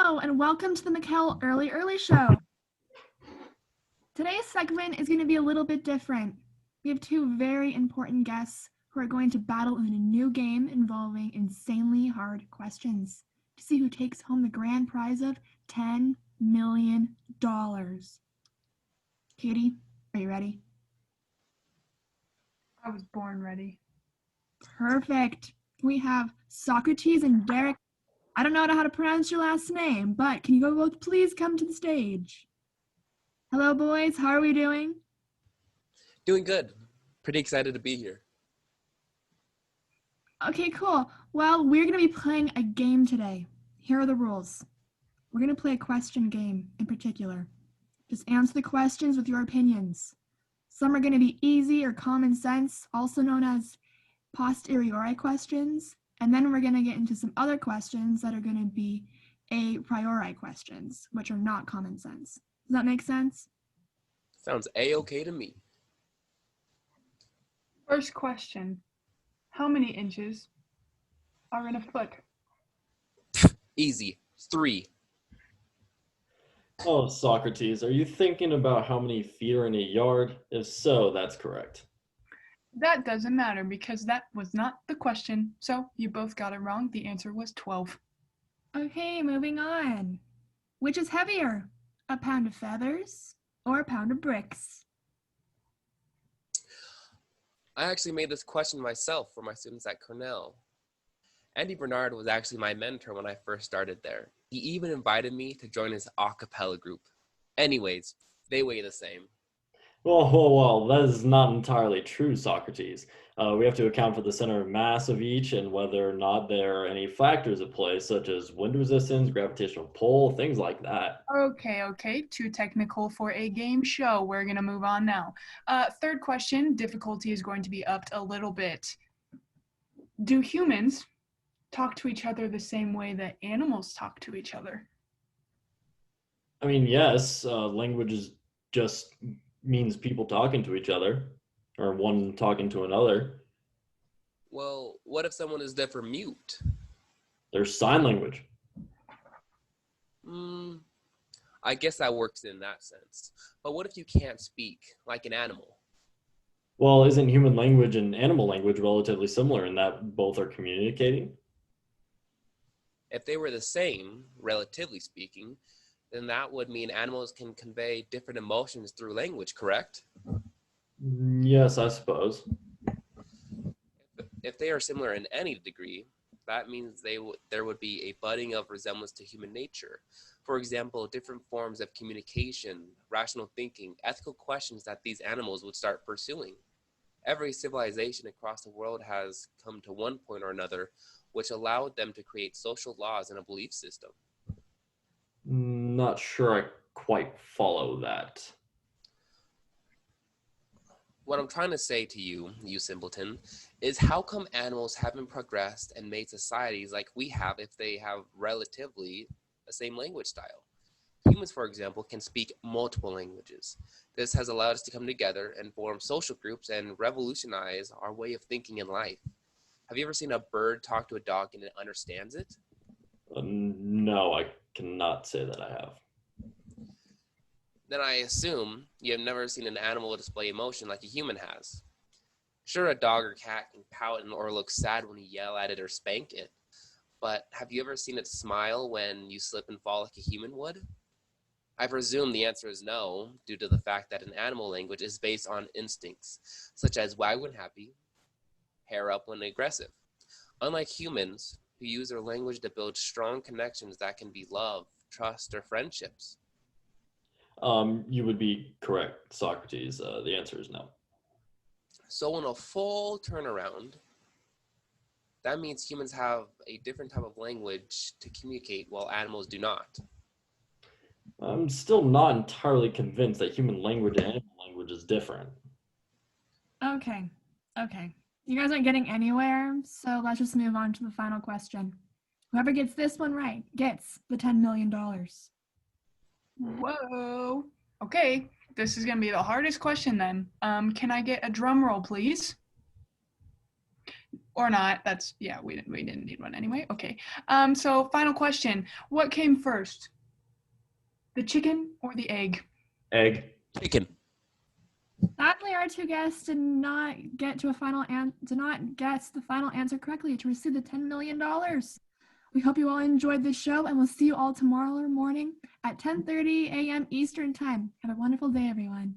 Hello, and welcome to the Mckell Early Early Show. Today's segment is going to be a little bit different. We have two very important guests who are going to battle in a new game involving insanely hard questions to see who takes home the grand prize of $10 million. Katie, are you ready? I was born ready. Perfect. We have Sokra Tees and Derek. I don't know how to pronounce your last name, but can you both please come to the stage? Hello, boys. How are we doing? Doing good. Pretty excited to be here. Okay, cool. Well, we're going to be playing a game today. Here are the rules. We're going to play a question game in particular. Just answer the questions with your opinions. Some are going to be easy or common sense, also known as posteriori questions. And then we're going to get into some other questions that are going to be a priori questions, which are not common sense. Does that make sense? Sounds A-okay to me. First question. How many inches are in a foot? Easy. 3. Oh, Socrates, are you thinking about how many feet are in a yard? If so, that's correct. That doesn't matter because that was not the question. So you both got it wrong. The answer was 12. Okay, moving on. Which is heavier, a pound of feathers or a pound of bricks? I actually made this question myself for my students at Cornell. Andy Bernard was actually my mentor when I first started there. He even invited me to join his a cappella group. Anyways, they weigh the same. Well, that is not entirely true, Socrates. We have to account for the center of mass of each and whether or not there are any factors at play, such as wind resistance, gravitational pull, things like that. Okay. Too technical for a game show. We're going to move on now. Third question. Difficulty is going to be upped a little bit. Do humans talk to each other the same way that animals talk to each other? I mean, yes, language is just means people talking to each other, or one talking to another. Well, what if someone is deaf or mute? There's sign language. I guess that works in that sense. But what if you can't speak, like an animal? Well, isn't human language and animal language relatively similar in that both are communicating? If they were the same, relatively speaking, then that would mean animals can convey different emotions through language, correct? Yes, I suppose. If they are similar in any degree, that means there would be a budding of resemblance to human nature. For example, different forms of communication, rational thinking, ethical questions that these animals would start pursuing. Every civilization across the world has come to one point or another which allowed them to create social laws and a belief system. Not sure I quite follow that. What I'm trying to say to you, you simpleton, is how come animals haven't progressed and made societies like we have if they have relatively the same language style? Humans, for example, can speak multiple languages. This has allowed us to come together and form social groups and revolutionize our way of thinking in life. Have you ever seen a bird talk to a dog and it understands it? No, I cannot say that I have. Then I assume you have never seen an animal display emotion like a human has. Sure, a dog or cat can pout or look sad when you yell at it or spank it, but have you ever seen it smile when you slip and fall like a human would? I presume the answer is no, due to the fact that an animal language is based on instincts, such as wag when happy, hair up when aggressive. Unlike humans, who use their language to build strong connections that can be love, trust, or friendships. You would be correct, Socrates. The answer is no. So in a full turnaround, that means humans have a different type of language to communicate while animals do not. I'm still not entirely convinced that human language and animal language is different. Okay. You guys aren't getting anywhere, so let's just move on to the final question. Whoever gets this one right gets the $10 million. Whoa. Okay, this is going to be the hardest question then. Can I get a drum roll, please? Or not. That's, yeah, we didn't need one anyway. Okay. So final question. What came first? The chicken or the egg? Egg. Chicken. Sadly, our two guests did not get to did not guess the final answer correctly to receive the $10 million. We hope you all enjoyed this show, and we'll see you all tomorrow morning at 10:30 a.m. Eastern Time. Have a wonderful day, everyone.